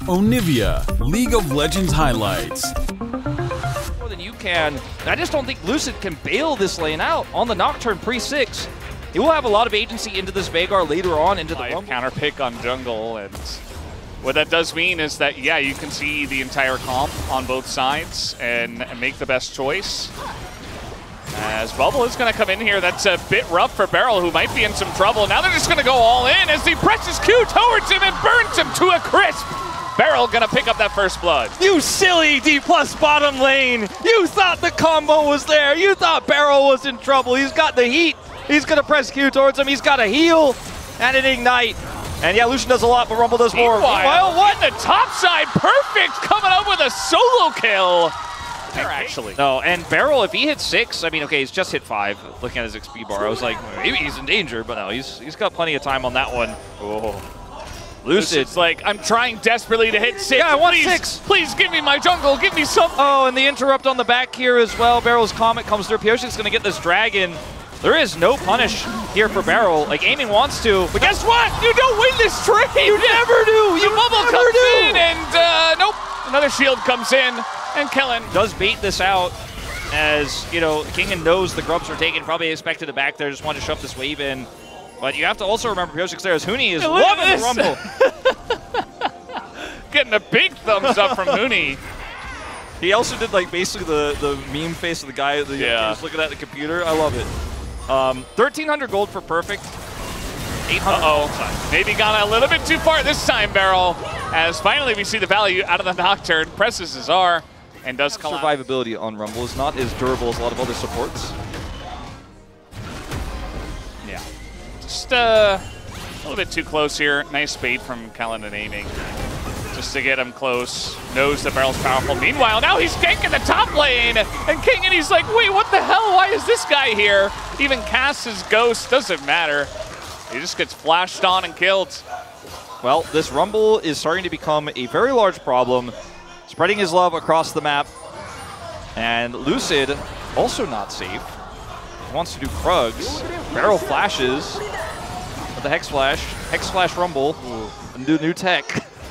Onivia, League of Legends highlights. More than you can. I just don't think Lucid can bail this lane out on the Nocturne pre-6. He will have a lot of agency into this Veigar later on into the Rumble. Counter pick on jungle, and what that does mean is that, yeah, you can see the entire comp on both sides and make the best choice. As Bubble is going to come in here, that's a bit rough for Beryl, who might be in some trouble. Now they're just going to go all in as he presses Q towards him and burns him to a crisp. Beryl gonna pick up that first blood. You silly Dplus bottom lane! You thought the combo was there! You thought Beryl was in trouble! He's got the heat! He's gonna press Q towards him, he's got a heal and an ignite. And yeah, Lucian does a lot, but Rumble does more. Meanwhile, what? The top side, perfect! Coming up with a solo kill! Actually. No, and Beryl, if he hits 6, I mean, okay, he's just hit 5. Looking at his XP bar, I was like, maybe he's in danger, but no, he's got plenty of time on that one. Oh. Lucid's like, I'm trying desperately to hit 6. Yeah, I want 6. Please give me my jungle, give me something. Oh, and the interrupt on the back here as well. Beryl's Comet comes through. Pioshik's going to get this dragon. There is no punish here for Beryl. Like, Aiming wants to, but guess what? You don't win this trade. You never do. The bubble comes in, and nope. Another shield comes in, and Kellen does bait this out. As, you know, Kingen knows the grubs are taken. Probably expected it back there. Just wanted to shove this wave in. But you have to also remember Pioshik's there as Huni is loving the Rumble. Getting a big thumbs up from Huni. He also did like basically the meme face of the guy just looking at the computer. I love it. 1,300 gold for Perfect. 800. Maybe gone a little bit too far this time, Beryl. As finally we see the value out of the Nocturne. Presses his R and does come. Survivability on Rumble is not as durable as a lot of other supports. Just a little bit too close here. Nice bait from Kellen and Aiming. Just to get him close. Knows that Beryl's powerful. Meanwhile, now he's ganking the top lane. And King, and he's like, wait, what the hell? Why is this guy here? Even casts his ghost. Doesn't matter. He just gets flashed on and killed. Well, this Rumble is starting to become a very large problem. Spreading his love across the map. And Lucid, also not safe. Wants to do Krugs. Beryl flashes with the Hex Flash Rumble. And do new tech.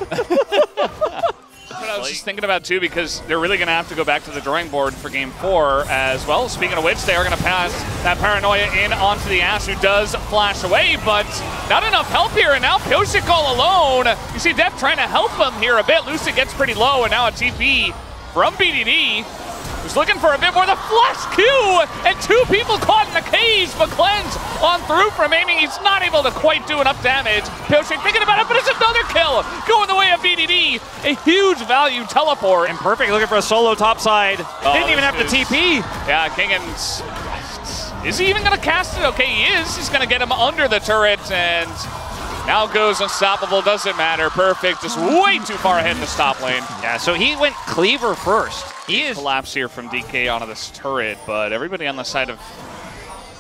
What I was just thinking about too, because they're really going to have to go back to the drawing board for game 4 as well. Speaking of which, they are going to pass that Paranoia in onto the Ashe, who does flash away, but not enough help here, and now Pioshik all alone. You see Def trying to help him here a bit. Lucid gets pretty low, and now a TP from BDD. Who's looking for a bit more. The flash Q, and 2 people caught in the cage, but Cleanse on through from Aiming. He's not able to quite do enough damage. Pioshik thinking about it, but it's another kill going the way of BDD. A huge value teleport. And Perfect looking for a solo topside. Didn't even have to TP. Yeah, Kingen's... Is he even going to cast it? Okay, he is. He's going to get him under the turret, and now goes unstoppable. Doesn't matter. Perfect. Just way too far ahead in the top lane. Yeah, so he went Cleaver first. He is collapse here from DK onto this turret, but everybody on the side of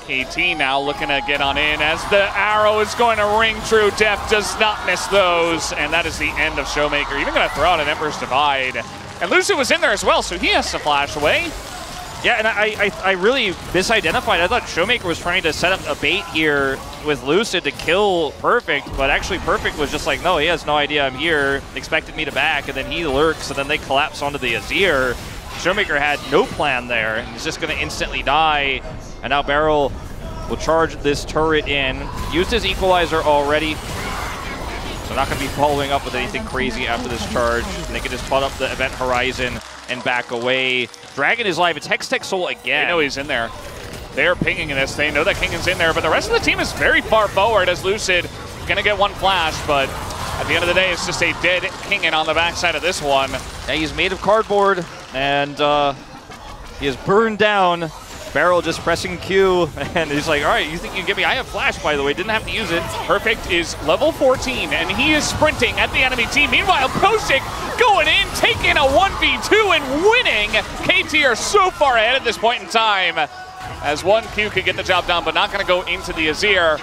KT now looking to get on in as the arrow is going to ring true. Def does not miss those, and that is the end of Showmaker. Even going to throw out an Emperor's Divide. And Lucid was in there as well, so he has to flash away. Yeah, and I really misidentified. I thought Showmaker was trying to set up a bait here with Lucid to kill Perfect, but actually Perfect was just like, no, he has no idea I'm here, expected me to back, and then he lurks, and then they collapse onto the Azir. Showmaker had no plan there, and he's just going to instantly die, and now Beryl will charge this turret in. Used his equalizer already, so not going to be following up with anything crazy after this charge. And they can just put up the event horizon and back away. Dragon is live. It's Hextech Soul again. They know he's in there. They're pinging this. They know that Kingen's in there, but the rest of the team is very far forward as Lucid going to get one flash, but at the end of the day, it's just a dead Kingen on the backside of this one. Yeah, he's made of cardboard, and he is burned down. Beryl just pressing Q, and he's like, all right, you think you can get me? I have flash, by the way. Didn't have to use it. Perfect is level 14, and he is sprinting at the enemy team. Meanwhile, Pioshik going in, taking a 1v2 and winning. KT are so far ahead at this point in time, as one Q could get the job done, but not going to go into the Azir,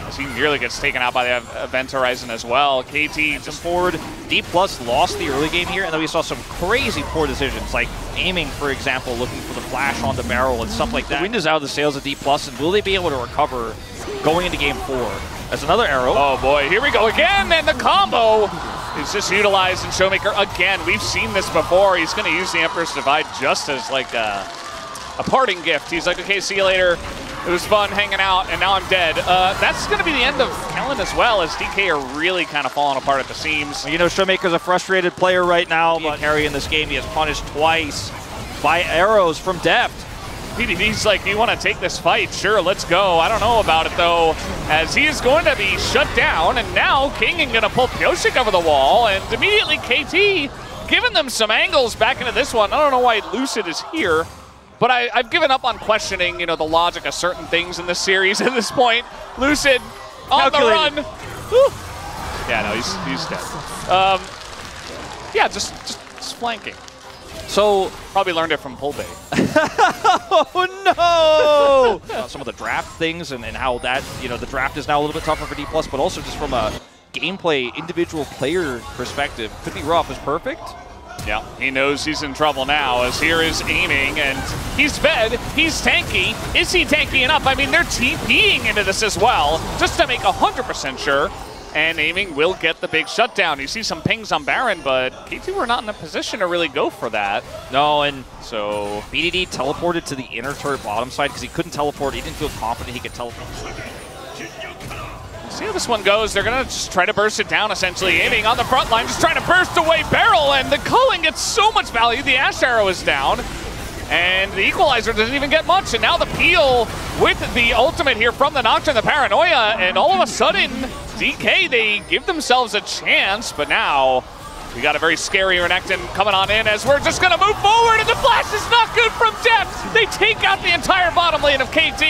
as he nearly gets taken out by the event horizon as well. KT just forward. Dplus lost the early game here, and then we saw some crazy poor decisions, like Aiming, for example, looking for the flash on the barrel and stuff like that. The wind is out of the sails of Dplus, and will they be able to recover going into game 4? That's another arrow. Oh boy, here we go again, and the combo is just utilized in Showmaker again. We've seen this before. He's going to use the Emperor's Divide just as like a parting gift. He's like, okay, see you later. It was fun hanging out, and now I'm dead. That's going to be the end of Kellen as well, as DK are really kind of falling apart at the seams. You know, Showmaker's a frustrated player right now, but carry in this game, he has punished twice by arrows from Deft. PDD's like, you want to take this fight? Sure, let's go. I don't know about it, though, as he is going to be shut down, and now King is going to pull Pyosik over the wall, and immediately KT giving them some angles back into this one. I don't know why Lucid is here, but I've given up on questioning, you know, the logic of certain things in this series at this point. Lucid on the run. Whew. Yeah, no, he's dead. Yeah, just flanking. So probably learned it from Pull Bay. Oh no! Some of the draft things and how that, you know, the draft is now a little bit tougher for Dplus, but also just from a gameplay, individual player perspective, could be rough. Is Perfect? Yeah, he knows he's in trouble now, as here is aiming, and he's fed, he's tanky. Is he tanky enough? I mean, they're TPing into this as well, just to make 100% sure. And aiming will get the big shutdown. You see some pings on Baron, but KT were not in a position to really go for that. No, and so BDD teleported to the inner turret bottom side because he couldn't teleport. He didn't feel confident he could teleport. See how this one goes. They're going to just try to burst it down, essentially. Aiming on the front line, just trying to burst away Barrel, and the culling gets so much value. The Ash Arrow is down, and the Equalizer doesn't even get much. And now the Peel with the ultimate here from the Nocturne, the Paranoia, and all of a sudden, DK, they give themselves a chance, but now we got a very scary Renekton coming on in as we're just going to move forward, and the flash is not good from Depth. They take out the entire bottom lane of KT,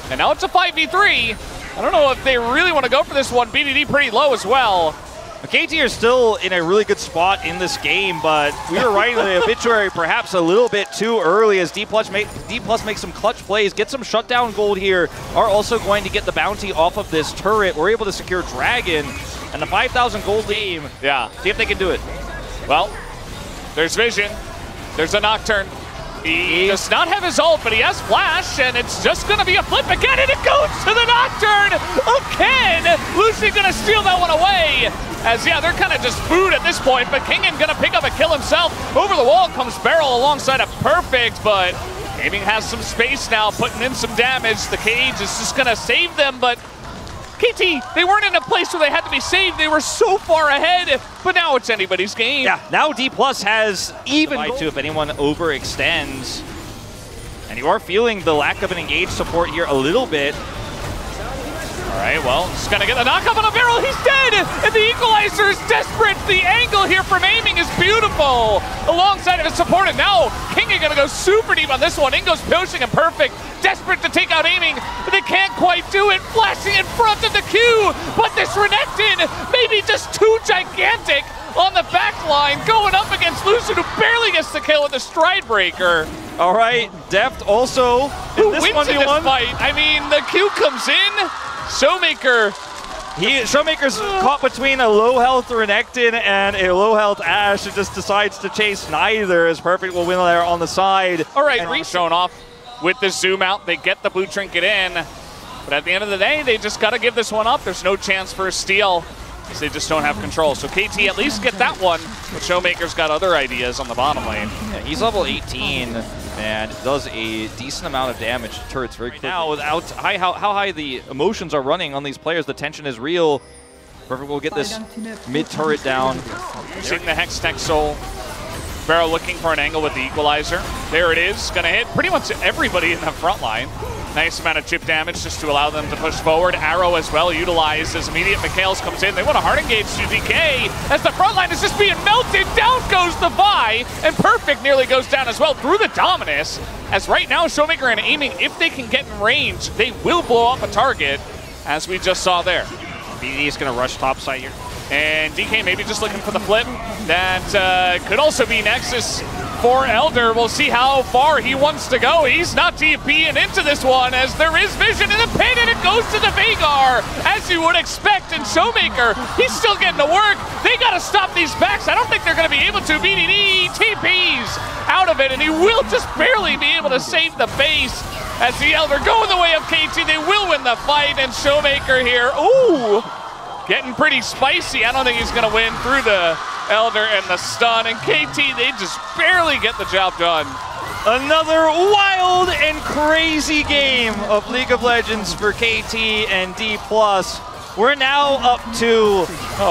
and now it's a 5v3. I don't know if they really want to go for this one. BDD pretty low as well. KT are still in a really good spot in this game, but we were writing the obituary perhaps a little bit too early as Dplus makes some clutch plays, get some shutdown gold here, are also going to get the bounty off of this turret. We're able to secure Dragon and the 5,000 gold team. Yeah. See if they can do it. Well, there's Vision. There's a Nocturne. He does not have his ult, but he has Flash, and it's just going to be a flip again, and it goes to the Nocturne again! Lucy going to steal that one away, as, yeah, they're kind of just food at this point, but Kingen going to pick up a kill himself. Over the wall comes Barrel alongside of Perfect, but Gaming has some space now, putting in some damage. The cage is just going to save them, but KT, they weren't in a place where they had to be saved. They were so far ahead, but now it's anybody's game. Yeah, now Dplus has even to if anyone overextends. And you are feeling the lack of an engaged support here a little bit. All right, well, just gonna get the knock up on a Barrel. He's dead, and the Equalizer is desperate. The angle here from aiming is beautiful. Alongside of his support, and now King is gonna go super deep on this one. In goes Pyosik and Perfect, desperate to take out aiming, but they can't quite do it. Flashing in front of the queue, but this Renekton maybe just too gigantic on the back line, going up against Lucid, who barely gets the kill with the Stride Breaker. All right, Deft also who wins in this fight? I mean, the Q comes in. Showmaker's caught between a low health Renekton and a low health Ashe, and just decides to chase neither, as Perfect will win there on the side. All right, showing off with the zoom out. They get the blue trinket in, but at the end of the day, they just got to give this one up. There's no chance for a steal, because they just don't have control. So KT at least get that one, but Showmaker's got other ideas on the bottom lane. Yeah, he's level 18 and does a decent amount of damage to turrets very quickly. Now, without how high the emotions are running on these players, the tension is real. Perfect will get this mid turret down. Seeing the Hex Tech Soul. Barrow looking for an angle with the Equalizer. There it is, gonna hit pretty much everybody in the front line. Nice amount of chip damage just to allow them to push forward. Arrow as well utilized as immediate Mikhails comes in. They want a hard engage to DK as the front line is just being melted. Down goes the Vi, and Perfect nearly goes down as well through the Dominus. As right now, Showmaker and aiming, if they can get in range, they will blow up a target, as we just saw there. BD is going to rush topside here. And DK maybe just looking for the flip. That could also be Nexus for Elder. We'll see how far he wants to go. He's not TPing into this one, as there is vision in the pit, and it goes to the Veigar, as you would expect. And Showmaker, he's still getting to work. They got to stop these backs. I don't think they're going to be able to. BDD TPs out of it, and he will just barely be able to save the base. as the Elder go in the way of KT. They will win the fight, and Showmaker here, ooh, getting pretty spicy. I don't think he's gonna win through the Elder and the stun, and KT, they just barely get the job done. Another wild and crazy game of League of Legends for KT and Dplus. We're now up to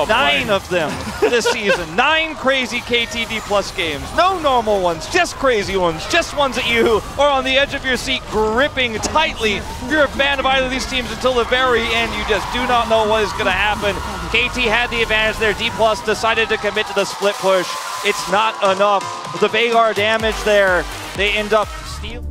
9 of them this season. 9 crazy KT Dplus games. No normal ones, just crazy ones. Just ones that you are on the edge of your seat gripping tightly. If you're a fan of either of these teams until the very end, you just do not know what is going to happen. KT had the advantage there. Dplus decided to commit to the split push. It's not enough. The Veigar damage there, they end up stealing.